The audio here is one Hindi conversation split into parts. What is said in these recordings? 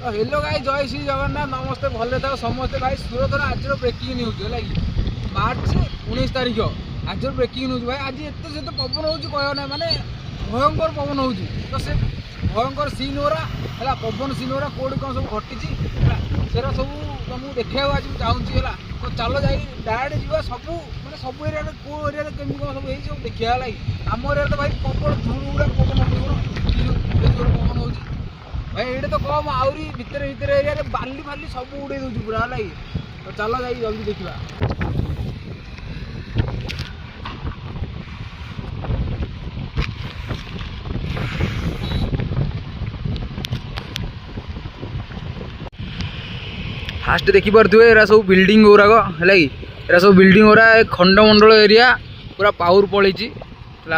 हेलो गाई जय श्री जगन्नाथ नमस्ते भले था समस्ते भाई सूरत आज ब्रेकिंग न्यूज है मार्च 19 तारिख आज ब्रेकिंग न्यूज भाई आज एत से पवन हो कहना माने भयंकर पवन हो तो से भयंकर सीन ओरा है पवन सीन ओरा कौटी कौन सब घटी सेरा सब तुमको देखा आज चाहूँगी है तो चलो जा डायरेक्ट जीवा सब मैंने सब एरिया कौ एरिया केमी कौन सब सब देखा है आम एरिया तो भाई प्रबल धूल गुड़ा पवन पवन हो भाई ये तो कम आहरी भितर भितर एरिया बाली फाली सब उड़े दूँ पूरा है तो चलो जा जल्दी देखा फास्ट देखिपे एरा सब बिल्डिंग गुराक है एरा सब बिल्डिंग गुरा खंडमंडल एरिया पूरा पावर पड़ी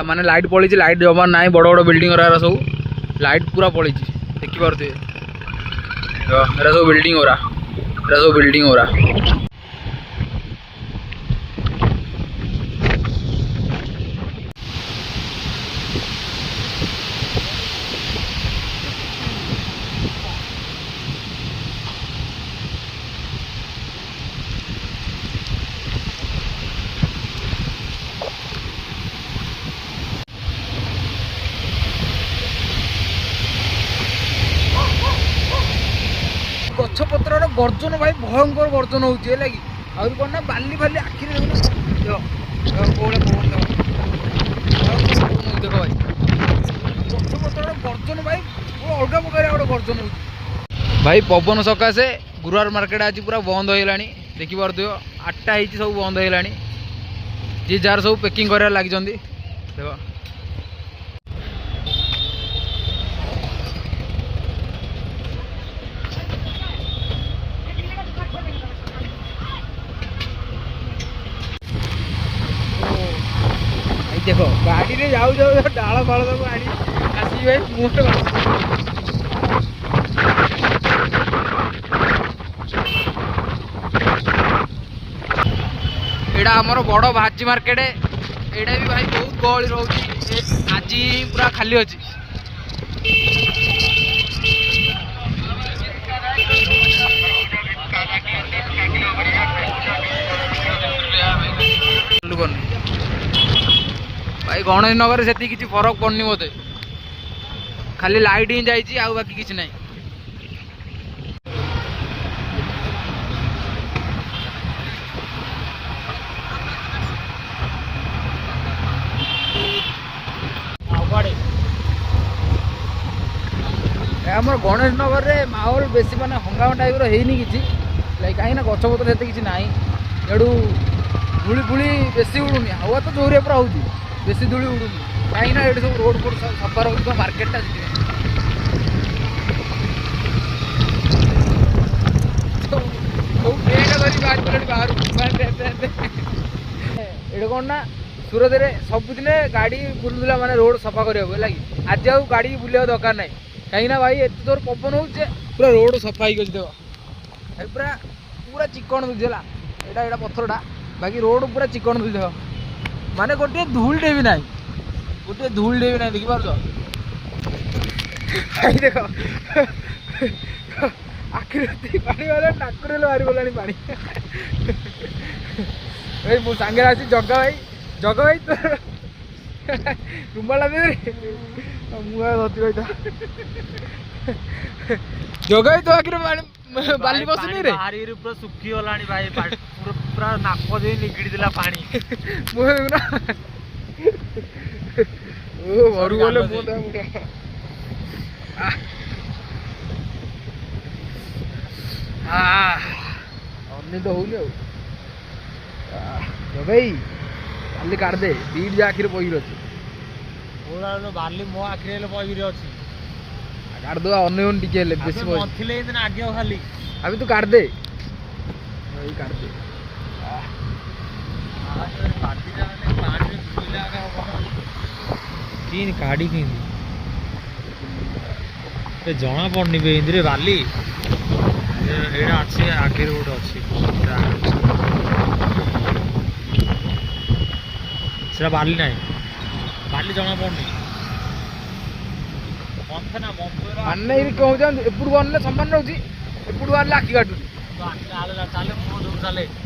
माने लाइट पड़ी लाइट जमा ना बड़ बड़ बिल्डिंग गुरा सब लाइट पूरा पड़ी देखिपे एरा सब बिल्डिंग गुरा एरा सब बिल्डिंग गुरा गछपतर गर्जन भाई भयंकर गर्जन होगी आहरी कौन ना बाली फाली आखिरी देख भाई गछपतर गर्जन भाई अलग प्रकार गोटे गर्जन हो भाई पवन सकाशे गुरुवार मार्केट आज पूरा बंद हो देखी पार्थ 8टा सब बंद हो जी जार सब पैकिंग कर लगी देख देखो गाड़ी रे जाऊ जाऊ डाल फाल सब गाड़ी आसी भाई मुहर एड़ा हमर बड़ भाजी मार्केट एड़ा भी भाई बहुत गहली रोची आज पूरा खाली अच्छी भाई गणेश नगर से किसी फरक पड़नी मत खाली लाइट ही जाइए आ बाकी किसी ना आम गणेश नगर रे माहौल बेसी माने हंगामा टाइप रही किसी कहीं गछपतर से किसी ना एडू धूली फूली बेसी उड़ूनी हवा तो जोरिया पूरा होती बेसी धूली उड़ूनी कहीं ना ये सब रोड फोड सफा रही मार्केटा ये कौन ना सूरत में सबुदिन गाड़ी बुलूला माने रोड सफा करने लगे आज आउ गाड़ी बुले दरकार ना कहीं ना भाई एत जोर पवन हो पूरा रोड सफा ही देख पूरा पूरा चिकन दूसरी है यहाँ पथरटा बाकी रोड पूरा चिकन दूसरी देख माने गोटे धूलटे भी ना गोटे धूलटे भी ना देखी पार्थ देख आखिरी पानी वाला नाकुरे बाहरी गलानी पानी भाई मो सांगे आसी जगा भाई तो रुमाला दे मुआ धरती भाई जगा तो आखिरी बाली बसुनी रे बाहरी पूरा सुखी गलानी भाई पूरा नाक दे निगिड़ी देला पानी मुआ ना ओ घरु गले मुदा अन्य तो होनी भाई बाली काट दे बीट जा आखिर पही अच्छी पूरा बाली मो आखिर पही अच्छी काट दो अन्य टिके बेसी नथिले आगे खाली अभी तू काट दे भाई काट दे तीन काढ़ी कि जना पड़नी पे बाली एड़ा अच्छे आगे रोड अच्छी से बाली ना बाली जना पड़नी ମାନେ ଏଇଠି କହୁଛନ୍ତି ଏପଟକୁ ଆଣିଲେ ସମାନ ରହୁଛି, ଏପଟକୁ ଆଣିଲେ ଆଖି କାଟୁଛି।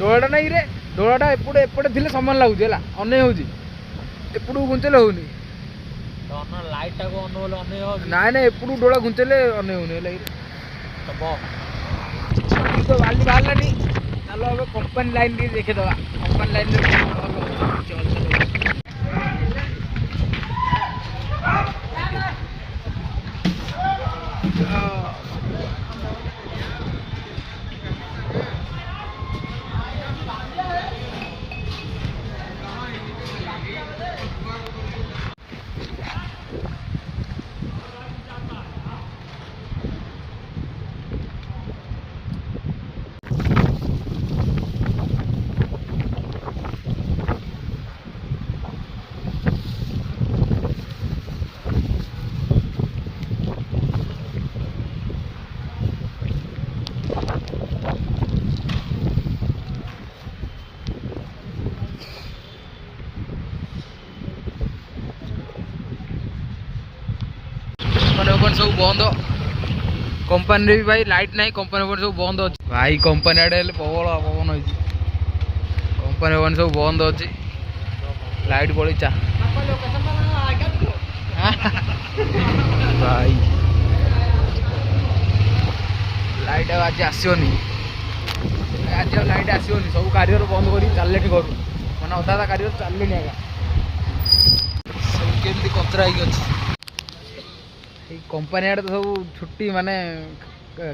ଡୋଳାଟା ନାଇଁ ରେ, ଡୋଳାଟା ଏପଟେ ଥିଲେ ସମାନ ଲାଗୁଛି ହେଲା, ଅନେଇ ହଉଛି, ଏପଟକୁ ଘୁଞ୍ଚେଇଲେ ହଉନି। ନାଇଁ ନାଇଁ ଏପଟକୁ ଡୋଳା ଘୁଞ୍ଚେଇଲେ ଅନେଇ ହଉନି ହେଲା। ତ ବାଲି ବାହାରିଲାନି, ଚାଲ ଏବେ କମ୍ପାନୀ ଲାଇନ୍ ଟିକେ ଦେଖିଦେବା। କମ୍ପାନୀ ଲାଇନ୍ରେ कंपनी सब बंद, कंपनी भी भाई लाइट नहीं, कंपनी सब बंद अच्छे भाई। कंपनी आड़े प्रबल पवन हो, कंपनी सब बंद अच्छे, लाइट पड़ी चा भाई लाइट आज आसोनी, आज लाइट आसोनी, सब कार्य बंद कर चल घर मैंने अधा अधा कार्य चलनी आज्ञा, सब केमती कचरा हो कंपनी आड़े तो सब छुट्टी माने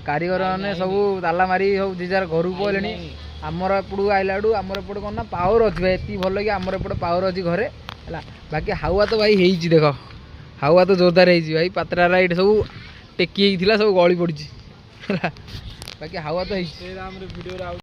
कारीगर मैंने सब ताला मारी सब जिजार घर को पड़े। आमर एपटू आइला आमर एपटे कौन ना पावर अच्छी भाई, ये भल कि आमर एपटे पावर अच्छी घरे है। बाकी हावा तो भाई होती देख, हावा तो जोरदार है भाई, पात्रा लाइट सब टेकी सब गली पड़ी, बाकी हावा तो